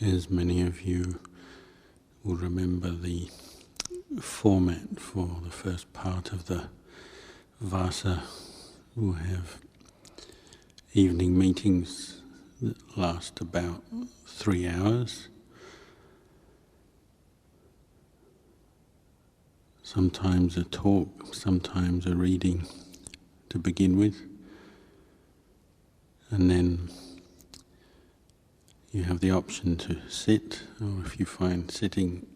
As many of you will remember, the format for the first part of the Vassa will have evening meetings that last about 3 hours. Sometimes a talk, sometimes a reading to begin with, and then you have the option to sit, or if you find sitting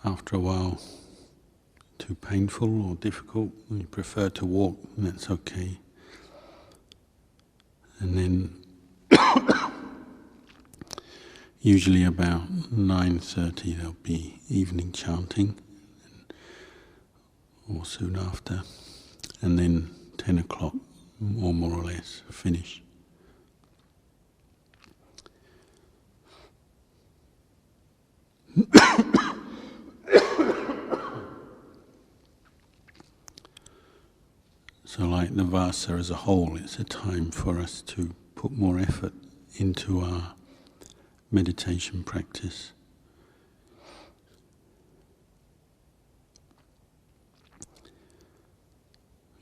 after a while too painful or difficult, and you prefer to walk, that's okay. And then usually about 9:30 there'll be evening chanting, or soon after, and then 10 o'clock, or more or less, finish. So like the Vassa as a whole, it's a time for us to put more effort into our meditation practice.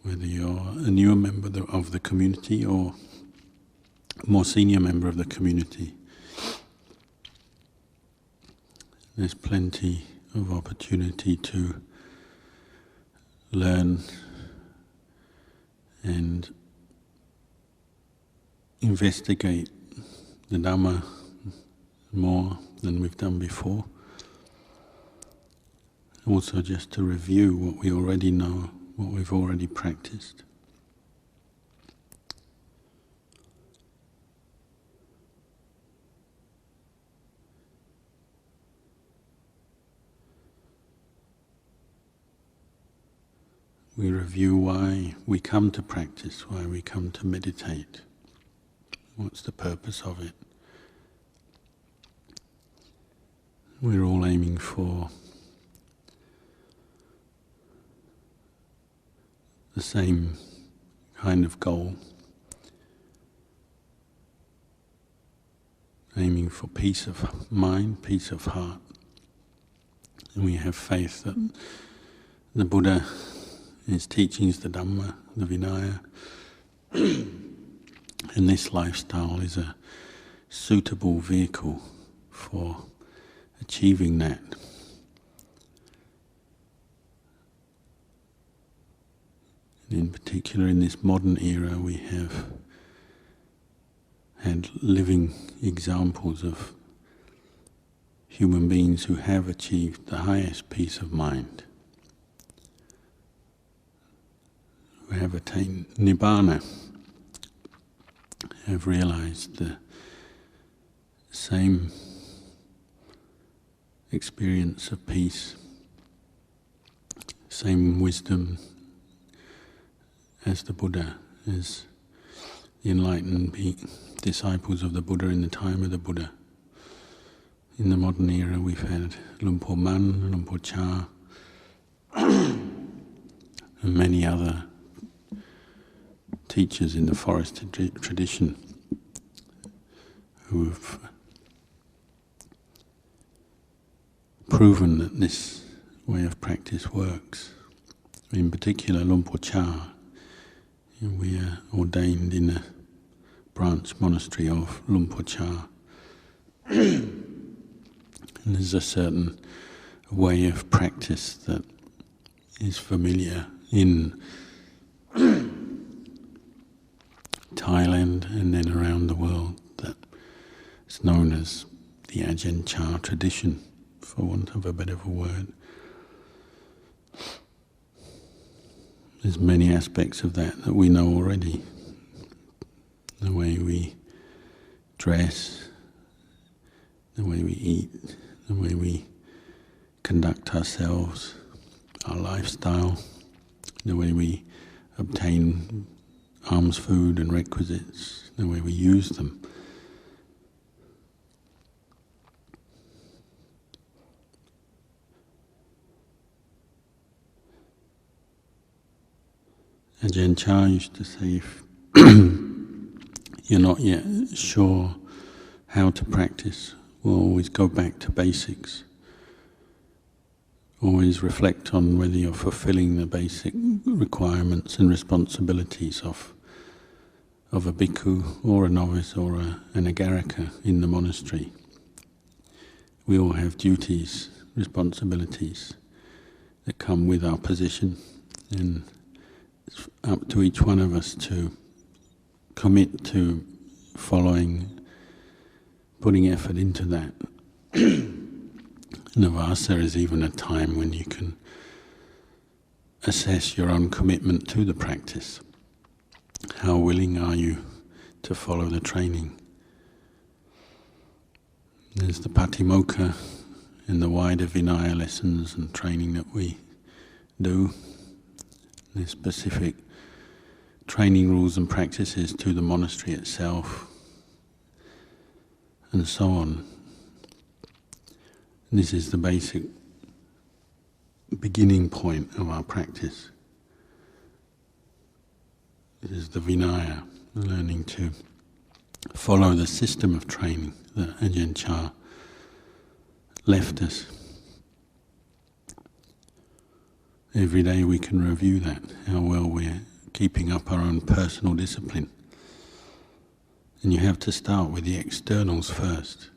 Whether you're a newer member of the community or a more senior member of the community, there's plenty of opportunity to learn and investigate the Dhamma more than we've done before. Also just to review what we already know, what we've already practiced. We review why we come to practice, why we come to meditate. What's the purpose of it? We're all aiming for the same kind of goal, aiming for peace of mind, peace of heart. And we have faith that the Buddha, his teachings, the Dhamma, the Vinaya, and this lifestyle is a suitable vehicle for achieving that. And in particular, in this modern era, we have had living examples of human beings who have achieved the highest peace of mind, who have attained Nibbana, have realized the same experience of peace, same wisdom as the Buddha, as the enlightened disciples of the Buddha in the time of the Buddha. In the modern era we've had Lumpur Man, Lumpur Cha, and many other teachers in the forest tradition who have proven that this way of practice works. In particular, Lumpur Cha, we are ordained in a branch monastery of Lumpur Cha. And there's a certain way of practice that is familiar in Thailand and then around the world, that is known as the Ajahn Chah tradition, for want of a better word. There's many aspects of that we know already. The way we dress, the way we eat, the way we conduct ourselves, our lifestyle, the way we obtain alms food and requisites, the way we use them. Ajahn Chah used to say, if you're not yet sure how to practice, we'll always go back to basics. Always reflect on whether you're fulfilling the basic requirements and responsibilities of a bhikkhu or a novice or an agarika in the monastery. We all have duties, responsibilities that come with our position, and it's up to each one of us to commit to following, putting effort into that. And the Vassa is even a time when you can assess your own commitment to the practice. How willing are you to follow the training? There's the Patimokkha and the wider Vinaya lessons and training that we do. There's specific training rules and practices to the monastery itself, and so on. This is the basic beginning point of our practice. This is the Vinaya, learning to follow the system of training that Ajahn Chah left us. Every day we can review that, how well we're keeping up our own personal discipline. And you have to start with the externals first.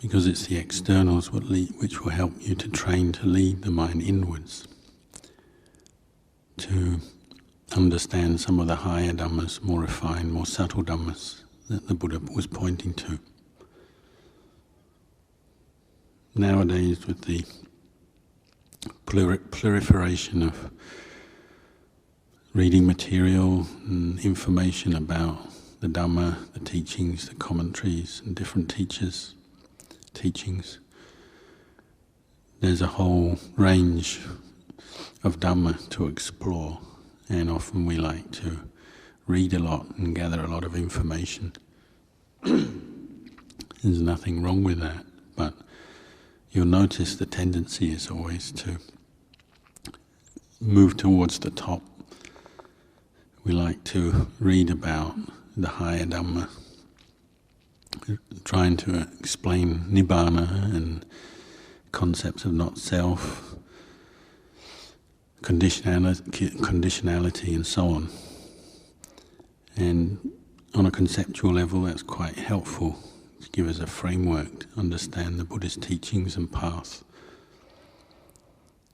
Because it's the externals which will help you to train to lead the mind inwards, to understand some of the higher dhammas, more refined, more subtle dhammas that the Buddha was pointing to. Nowadays, with the proliferation of reading material and information about the Dhamma, the teachings, the commentaries, and different teachers' teachings, there's a whole range of Dhamma to explore, and often we like to read a lot and gather a lot of information. There's nothing wrong with that, but you'll notice the tendency is always to move towards the top. We like to read about the higher Dhamma, trying to explain Nibbana and concepts of not self, conditionality and so on. And on a conceptual level that's quite helpful to give us a framework to understand the Buddhist teachings and path.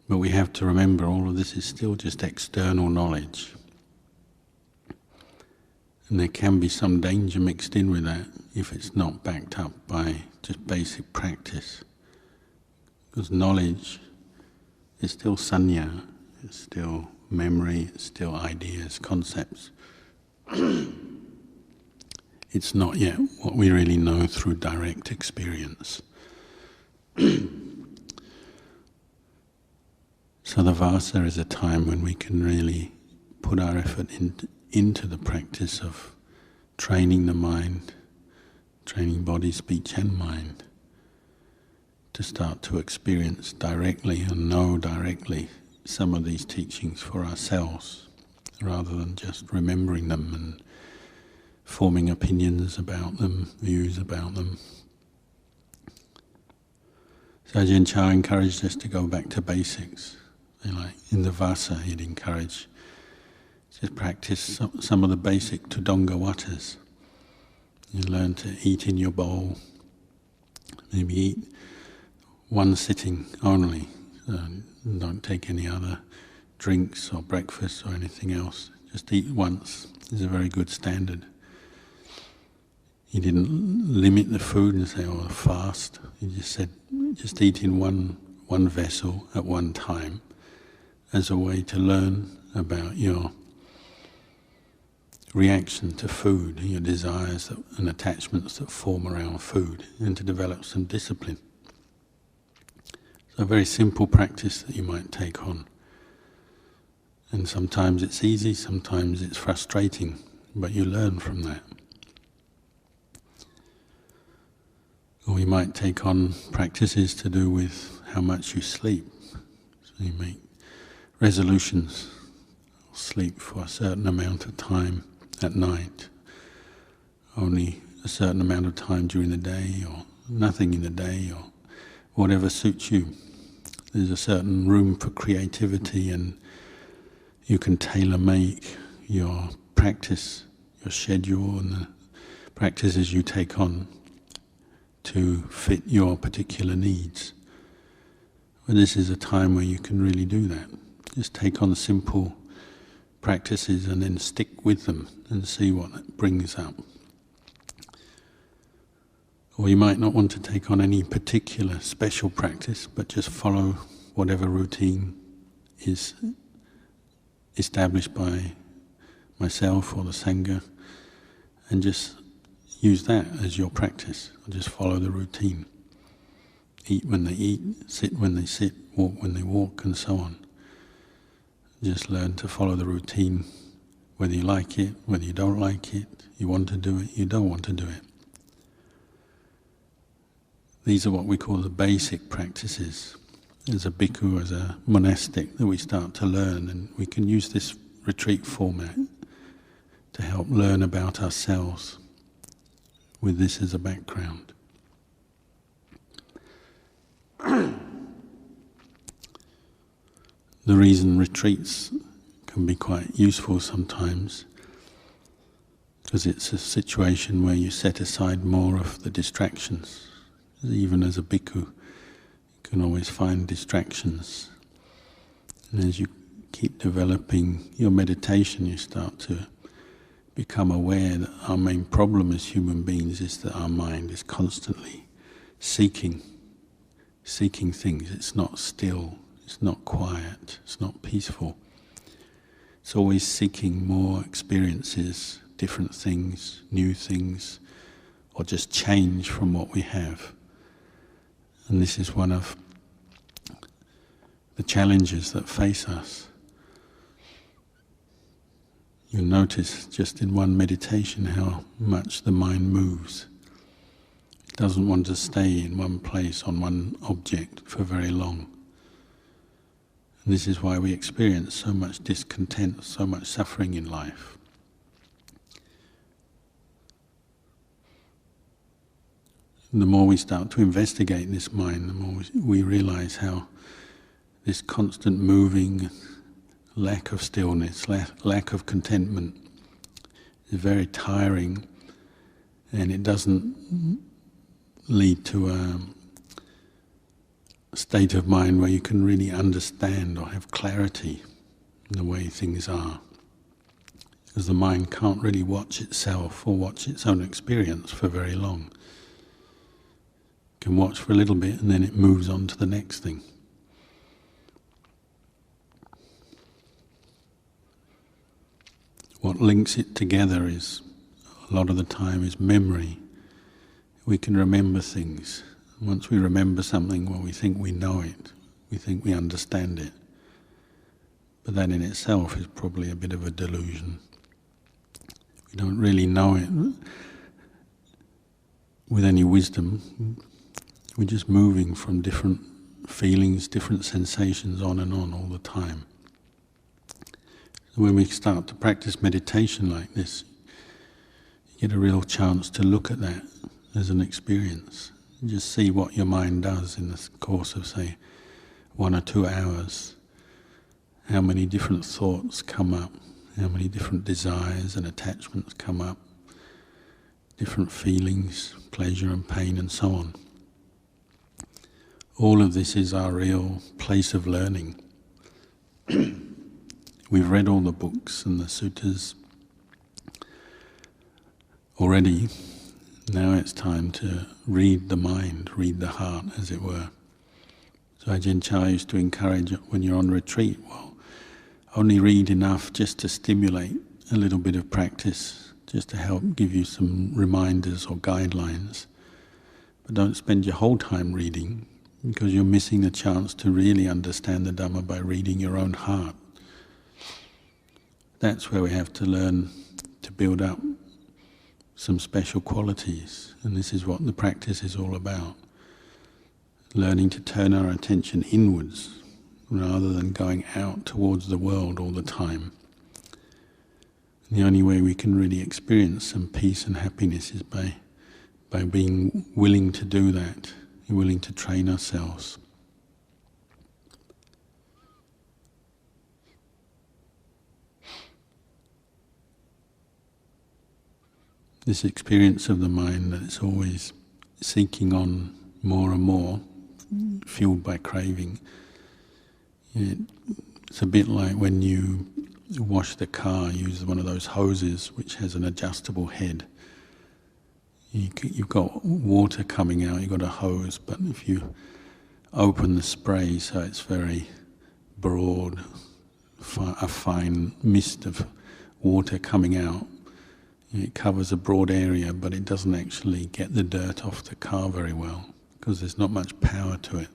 But we have to remember all of this is still just external knowledge. And there can be some danger mixed in with that if it's not backed up by just basic practice. Because knowledge is still sanya, it's still memory, it's still ideas, concepts. It's not yet what we really know through direct experience. So the Vassa is a time when we can really put our effort into the practice of training the mind, training body, speech and mind, to start to experience directly and know directly some of these teachings for ourselves, rather than just remembering them and forming opinions about them, views about them. So Ajahn Chah encouraged us to go back to basics. In the Vassa he'd encourage just practice some of the basic Tudonga Wattas. You learn to eat in your bowl, maybe eat one sitting only, don't take any other drinks or breakfast or anything else. Just eat once is a very good standard. He didn't limit the food and say, oh, fast. He just said, just eat in one vessel at one time as a way to learn about your reaction to food, your desires and attachments that form around food, and to develop some discipline. So a very simple practice that you might take on. And sometimes it's easy, sometimes it's frustrating, but you learn from that. Or you might take on practices to do with how much you sleep. So you make resolutions, sleep for a certain amount of time, at night, only a certain amount of time during the day, or nothing in the day, or whatever suits you. There's a certain room for creativity, and you can tailor-make your practice, your schedule, and the practices you take on to fit your particular needs. But this is a time where you can really do that. Just take on simple practices and then stick with them and see what it brings up. Or you might not want to take on any particular special practice, but just follow whatever routine is established by myself or the Sangha, and just use that as your practice, or just follow the routine. Eat when they eat, sit when they sit, walk when they walk, and so on. Just learn to follow the routine, whether you like it, whether you don't like it, you want to do it, you don't want to do it. These are what we call the basic practices. As a bhikkhu, as a monastic, that we start to learn, and we can use this retreat format to help learn about ourselves with this as a background. The reason retreats can be quite useful sometimes, because it's a situation where you set aside more of the distractions. Even as a bhikkhu, you can always find distractions. And as you keep developing your meditation, you start to become aware that our main problem as human beings is that our mind is constantly seeking things. It's not still, it's not quiet, it's not peaceful. It's always seeking more experiences, different things, new things, or just change from what we have. And this is one of the challenges that face us. You'll notice just in one meditation how much the mind moves. It doesn't want to stay in one place, on one object for very long. And this is why we experience so much discontent, so much suffering in life. And the more we start to investigate this mind, the more we realize how this constant moving, lack of stillness, lack of contentment is very tiring, and it doesn't lead to a state of mind where you can really understand or have clarity in the way things are. Because the mind can't really watch itself or watch its own experience for very long. It can watch for a little bit and then it moves on to the next thing. What links it together is, a lot of the time, is memory. We can remember things. Once we remember something, well, we think we know it. We think we understand it. But that in itself is probably a bit of a delusion. We don't really know it with any wisdom. We're just moving from different feelings, different sensations on and on all the time. When we start to practice meditation like this, you get a real chance to look at that as an experience. And just see what your mind does in the course of, say, 1 or 2 hours. How many different thoughts come up, how many different desires and attachments come up, different feelings, pleasure and pain and so on. All of this is our real place of learning. We've read all the books and the suttas already. Now it's time to read the mind, read the heart, as it were. So Ajahn Chah used to encourage, when you're on retreat, well, only read enough just to stimulate a little bit of practice, just to help give you some reminders or guidelines. But don't spend your whole time reading, because you're missing the chance to really understand the Dhamma by reading your own heart. That's where we have to learn to build up some special qualities, and this is what the practice is all about. Learning to turn our attention inwards rather than going out towards the world all the time. The only way we can really experience some peace and happiness is by being willing to do that, willing to train ourselves. This experience of the mind that it's always seeking on more and more, fueled by craving. It's a bit like when you wash the car, use one of those hoses which has an adjustable head. You've got water coming out, you've got a hose, but if you open the spray so it's very broad, a fine mist of water coming out, it covers a broad area, but it doesn't actually get the dirt off the car very well, because there's not much power to it.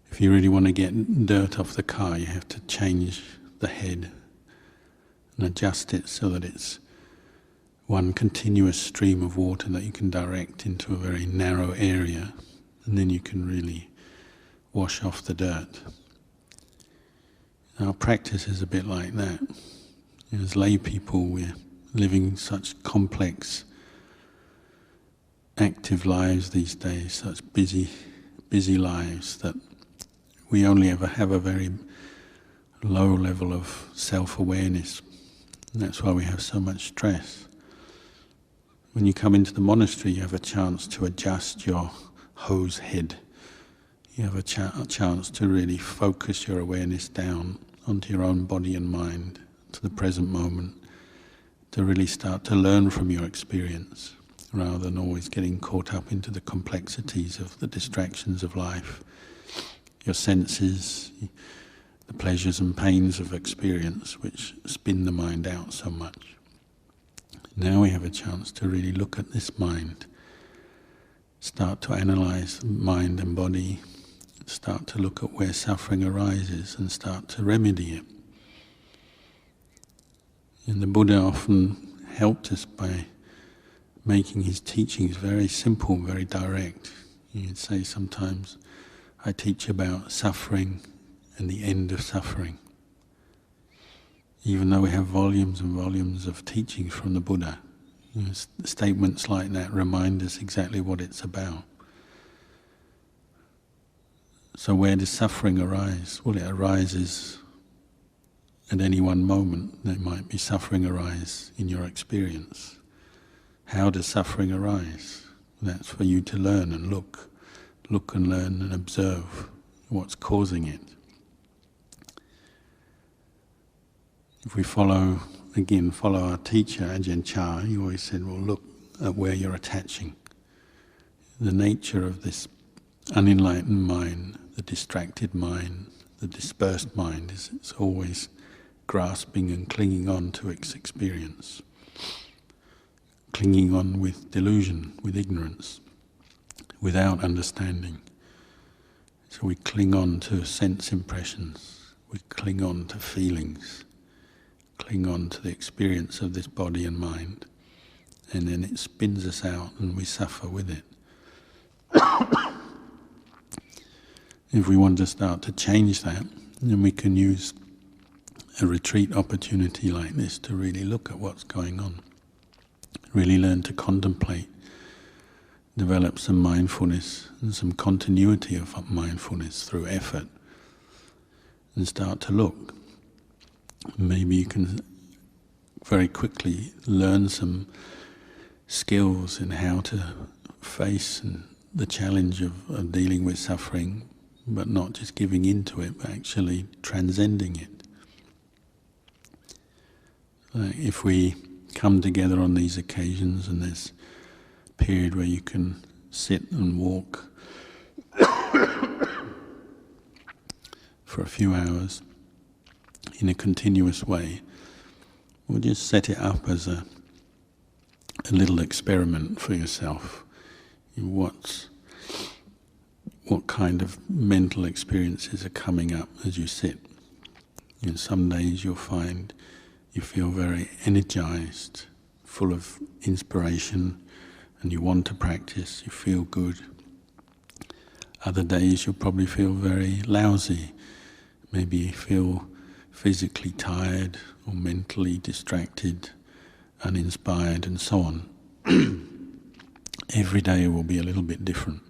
If you really want to get dirt off the car, you have to change the head and adjust it so that it's one continuous stream of water that you can direct into a very narrow area, and then you can really wash off the dirt. Our practice is a bit like that. As lay people, we're living such complex, active lives these days, such busy lives, that we only ever have a very low level of self-awareness. And that's why we have so much stress. When you come into the monastery, you have a chance to adjust your hose head. You have a chance to really focus your awareness down onto your own body and mind, to the present moment, to really start to learn from your experience, rather than always getting caught up into the complexities of the distractions of life, your senses, the pleasures and pains of experience which spin the mind out so much. Now we have a chance to really look at this mind, start to analyze mind and body, start to look at where suffering arises and start to remedy it. And the Buddha often helped us by making his teachings very simple, very direct. You'd say sometimes, I teach about suffering and the end of suffering. Even though we have volumes and volumes of teachings from the Buddha, statements like that remind us exactly what it's about. So where does suffering arise? Well, it arises at any one moment. There might be suffering arise in your experience. How does suffering arise? That's for you to learn and look and learn and observe what's causing it. If we follow our teacher, Ajahn, he always said, well, look at where you're attaching. The nature of this unenlightened mind, the distracted mind, the dispersed mind, is it's always grasping and clinging on to its experience, clinging on with delusion, with ignorance, without understanding. So we cling on to sense impressions, we cling on to feelings, cling on to the experience of this body and mind, and then it spins us out and we suffer with it. If we want to start to change that, then we can use a retreat opportunity like this to really look at what's going on, really learn to contemplate, develop some mindfulness and some continuity of mindfulness through effort, and start to look. Maybe you can very quickly learn some skills in how to face the challenge of dealing with suffering, but not just giving into it, but actually transcending it. If we come together on these occasions, and there's a period where you can sit and walk for a few hours in a continuous way, we'll just set it up as a little experiment for yourself. What kind of mental experiences are coming up as you sit? Some days you'll find you feel very energized, full of inspiration, and you want to practice, you feel good. Other days you'll probably feel very lousy, maybe feel physically tired or mentally distracted, uninspired and so on. Every day will be a little bit different.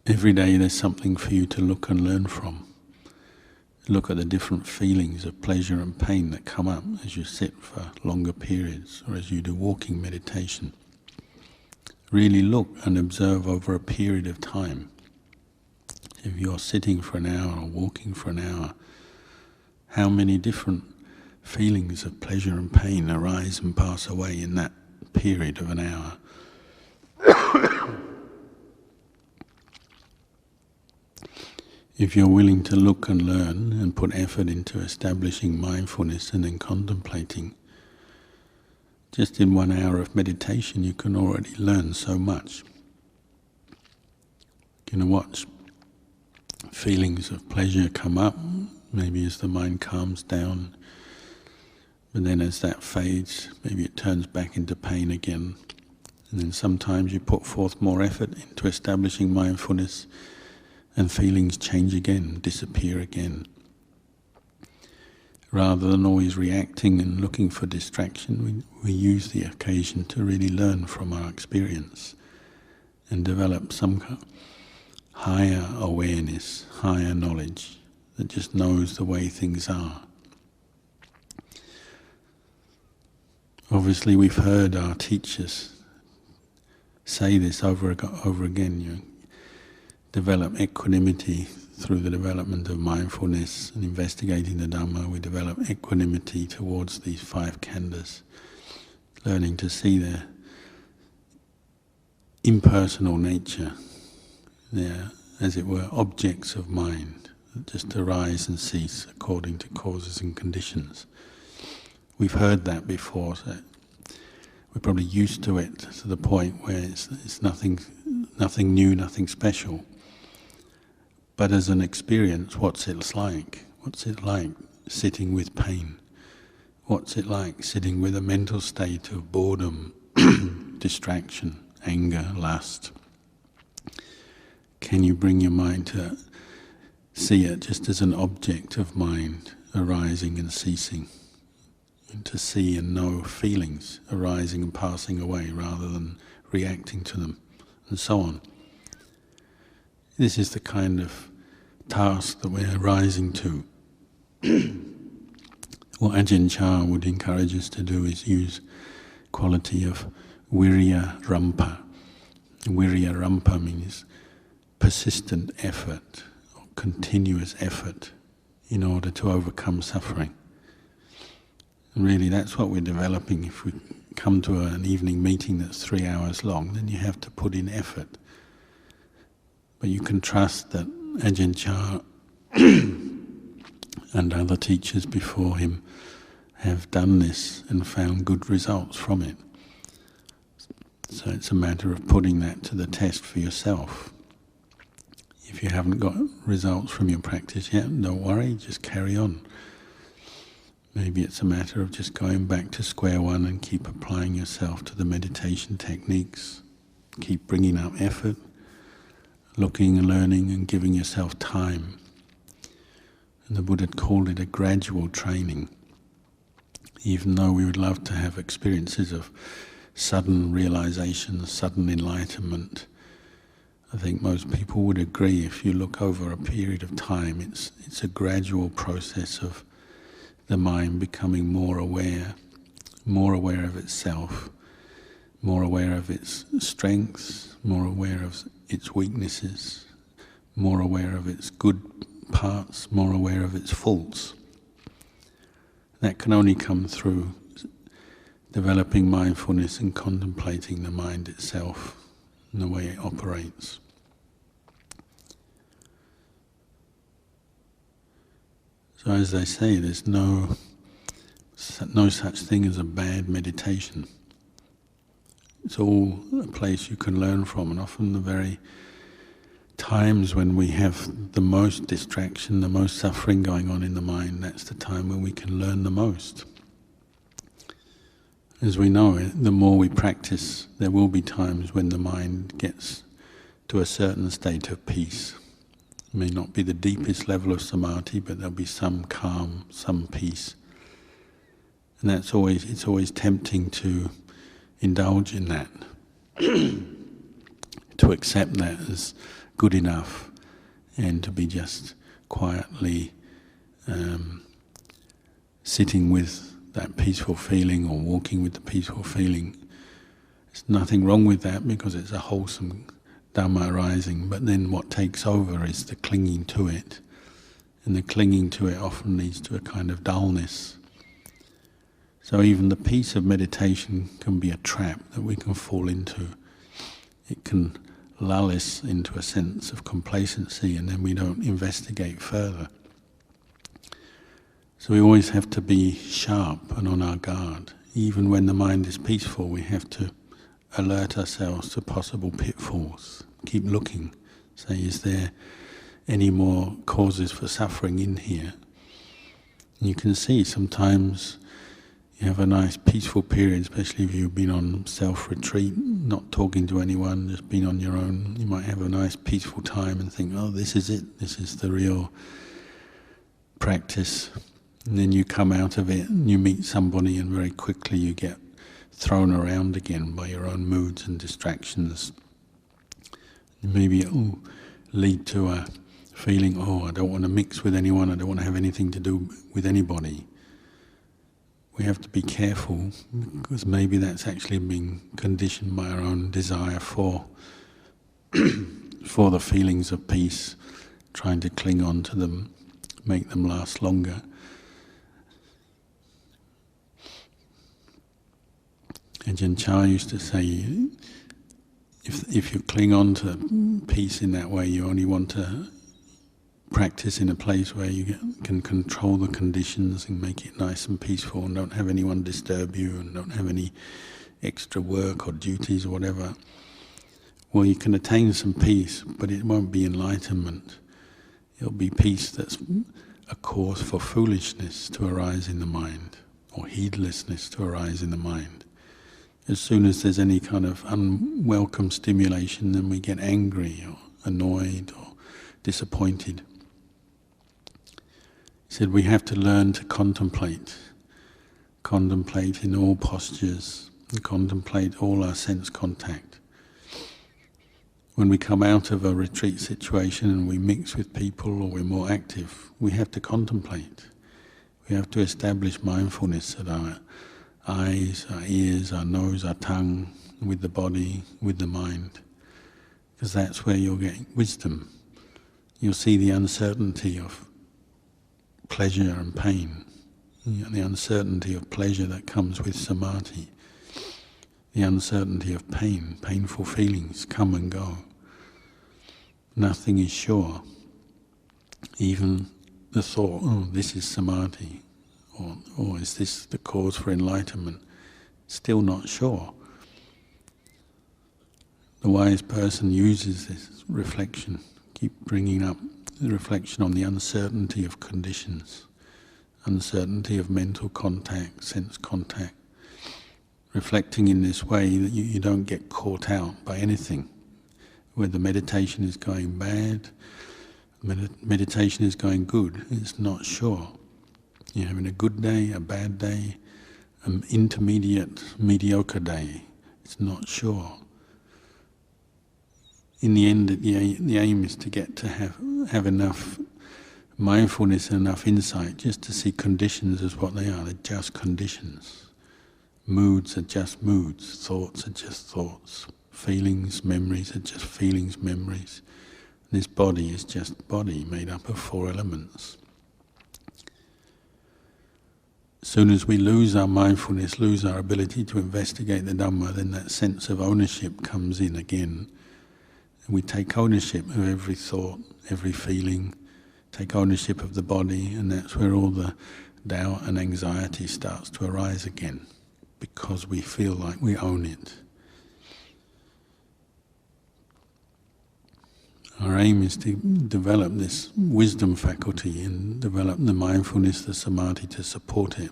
Every day there's something for you to look and learn from. Look at the different feelings of pleasure and pain that come up as you sit for longer periods or as you do walking meditation. Really look and observe over a period of time. If you're sitting for an hour or walking for an hour, how many different feelings of pleasure and pain arise and pass away in that period of an hour? If you're willing to look and learn and put effort into establishing mindfulness and then contemplating, just in 1 hour of meditation you can already learn so much. You can watch feelings of pleasure come up, maybe as the mind calms down, but then as that fades, maybe it turns back into pain again. And then sometimes you put forth more effort into establishing mindfulness and feelings change again, disappear again. Rather than always reacting and looking for distraction, we use the occasion to really learn from our experience and develop some higher awareness, higher knowledge that just knows the way things are. Obviously we've heard our teachers say this over again, develop equanimity through the development of mindfulness and investigating the Dhamma. We develop equanimity towards these 5 khandhas, learning to see their impersonal nature. They're, as it were, objects of mind that just arise and cease according to causes and conditions. We've heard that before, so we're probably used to it to the point where it's nothing new, nothing special. But as an experience, what's it like? What's it like sitting with pain? What's it like sitting with a mental state of boredom, distraction, anger, lust? Can you bring your mind to see it just as an object of mind arising and ceasing? And to see and know feelings arising and passing away rather than reacting to them, and so on. This is the kind of task that we're rising to. What Ajahn would encourage us to do is use quality of virya rampa. Virya rampa means persistent effort, or continuous effort, in order to overcome suffering. And really that's what we're developing. If we come to an evening meeting that's 3 hours long, then you have to put in effort. But you can trust that Ajahn Chah and other teachers before him have done this and found good results from it. So it's a matter of putting that to the test for yourself. If you haven't got results from your practice yet, don't worry, just carry on. Maybe it's a matter of just going back to square one and keep applying yourself to the meditation techniques. Keep bringing up effort, looking and learning and giving yourself time. And the Buddha called it a gradual training. Even though we would love to have experiences of sudden realization, sudden enlightenment, I think most people would agree if you look over a period of time, it's a gradual process of the mind becoming more aware of itself, more aware of its strengths, more aware of its weaknesses, more aware of its good parts, more aware of its faults. That can only come through developing mindfulness and contemplating the mind itself and the way it operates. So as they say, there's no such thing as a bad meditation. It's all a place you can learn from, and often the very times when we have the most distraction, the most suffering going on in the mind, that's the time when we can learn the most. As we know, the more we practice, there will be times when the mind gets to a certain state of peace, It may not be the deepest level of samadhi, but there'll be some calm, some peace. And it's always tempting to indulge in that, to accept that as good enough, and to be just quietly sitting with that peaceful feeling or walking with the peaceful feeling. There's nothing wrong with that because it's a wholesome Dhamma arising, but then what takes over is the clinging to it, and the clinging to it often leads to a kind of dullness. So even the peace of meditation can be a trap that we can fall into. It can lull us into a sense of complacency, and then we don't investigate further. So we always have to be sharp and on our guard. Even when the mind is peaceful, we have to alert ourselves to possible pitfalls. Keep looking. Say, is there any more causes for suffering in here? And you can see sometimes you have a nice peaceful period, especially if you've been on self-retreat, not talking to anyone, just being on your own. You might have a nice peaceful time and think, oh, this is it, this is the real practice. And then you come out of it and you meet somebody, and very quickly you get thrown around again by your own moods and distractions. Maybe it will lead to a feeling, oh, I don't want to mix with anyone, I don't want to have anything to do with anybody. We have to be careful, because maybe that's actually being conditioned by our own desire for the feelings of peace, trying to cling on to them, make them last longer. Ajahn Chah used to say, if you cling on to peace in that way, you only want to practice in a place where you can control the conditions and make it nice and peaceful, and don't have anyone disturb you, and don't have any extra work or duties or whatever. Well, you can attain some peace, but it won't be enlightenment. It'll be peace that's a cause for foolishness to arise in the mind, or heedlessness to arise in the mind. As soon as there's any kind of unwelcome stimulation, then we get angry or annoyed or disappointed. He said we have to learn to contemplate in all postures, and contemplate all our sense contact. When we come out of a retreat situation and we mix with people or we're more active, we have to contemplate. We have to establish mindfulness at our eyes, our ears, our nose, our tongue, with the body, with the mind. Because that's where you'll get wisdom. You'll see the uncertainty of pleasure and pain, the uncertainty of pleasure that comes with samadhi, the uncertainty of pain, painful feelings come and go. Nothing is sure. Even the thought, oh, this is samadhi, or is this the cause for enlightenment? Still not sure. The wise person uses this reflection, keep bringing up the reflection on the uncertainty of conditions, uncertainty of mental contact, sense contact, reflecting in this way that you don't get caught out by anything. Whether meditation is going bad, meditation is going good, it's not sure. You're having a good day, a bad day, an intermediate, mediocre day, it's not sure. In the end, the aim is to get to have enough mindfulness and enough insight just to see conditions as what they are. They're just conditions. Moods are just moods. Thoughts are just thoughts. Feelings, memories are just feelings, memories. This body is just body made up of 4 elements. As soon as we lose our mindfulness, lose our ability to investigate the Dhamma, then that sense of ownership comes in again. And we take ownership of every thought, every feeling, take ownership of the body, and that's where all the doubt and anxiety starts to arise again, because we feel like we own it. Our aim is to develop this wisdom faculty and develop the mindfulness, the samadhi to support it,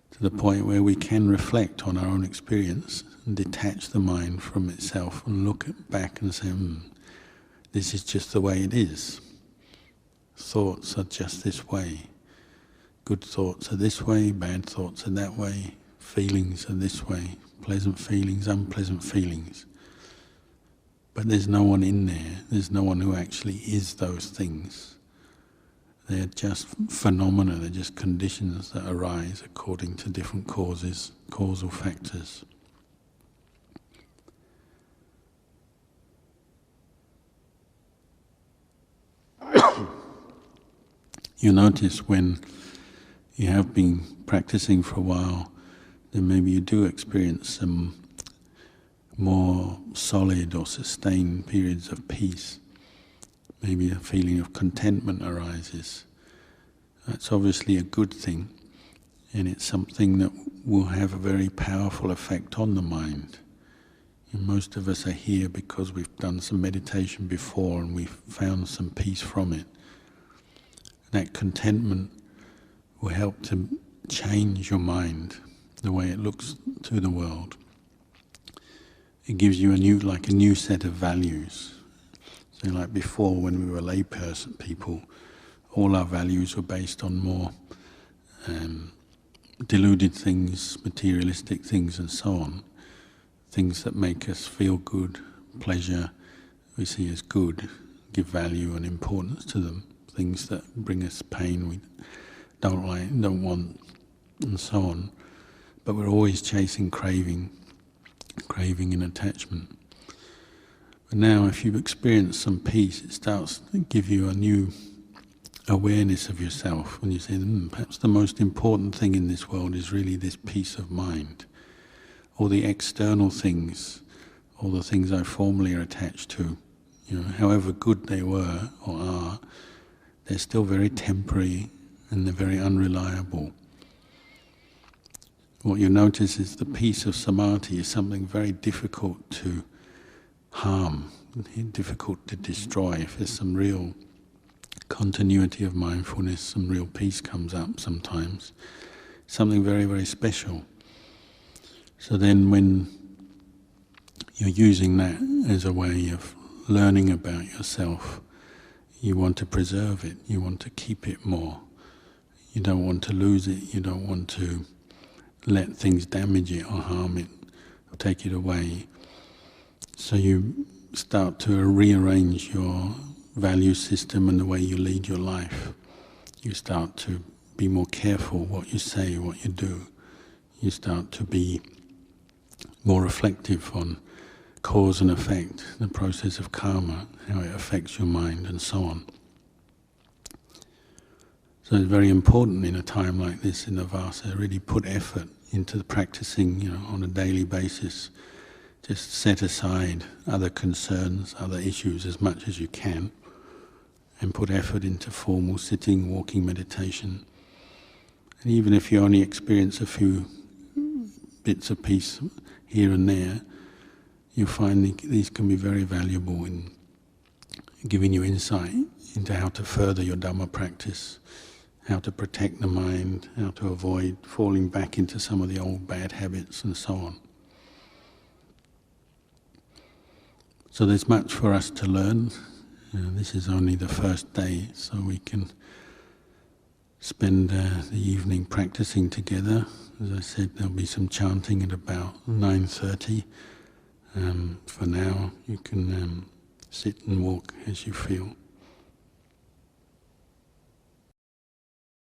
to the point where we can reflect on our own experience and detach the mind from itself and look back and say, this is just the way it is. Thoughts are just this way. Good thoughts are this way, bad thoughts are that way, feelings are this way, pleasant feelings, unpleasant feelings. But there's no one in there, there's no one who actually is those things. They're just phenomena, they're just conditions that arise according to different causes, causal factors. You notice when you have been practicing for a while, then maybe you do experience some more solid or sustained periods of peace. Maybe a feeling of contentment arises. That's obviously a good thing, and it's something that will have a very powerful effect on the mind. And most of us are here because we've done some meditation before and we've found some peace from it. That contentment will help to change your mind, the way it looks to the world. It gives you a new set of values. So like before, when we were lay people, all our values were based on more deluded things, materialistic things and so on. Things that make us feel good, pleasure, we see as good, give value and importance to them. Things that bring us pain, we don't like, don't want, and so on. But we're always chasing craving and attachment. But now if you've experienced some peace, it starts to give you a new awareness of yourself. When you say, perhaps the most important thing in this world is really this peace of mind. All the external things, all the things I formerly are attached to, however good they were or are, they're still very temporary and they're very unreliable. What you notice is the peace of samadhi is something very difficult to harm, difficult to destroy. If there's some real continuity of mindfulness, some real peace comes up sometimes, something very, very special. So then when you're using that as a way of learning about yourself, you want to preserve it, you want to keep it more. You don't want to lose it, you don't want to let things damage it or harm it or take it away. So you start to rearrange your value system and the way you lead your life. You start to be more careful what you say, what you do. You start to be more reflective on cause and effect, the process of karma, how it affects your mind and so on. So it's very important in a time like this in the Vassa, really put effort into the practicing, on a daily basis. Just set aside other concerns, other issues as much as you can, and put effort into formal sitting, walking meditation. And even if you only experience a few bits of peace here and there, you find these can be very valuable in giving you insight into how to further your Dhamma practice, how to protect the mind, how to avoid falling back into some of the old bad habits and so on. So there's much for us to learn. This is only the first day, so we can spend the evening practicing together. As I said, there'll be some chanting at about 9:30. For now, you can sit and walk as you feel.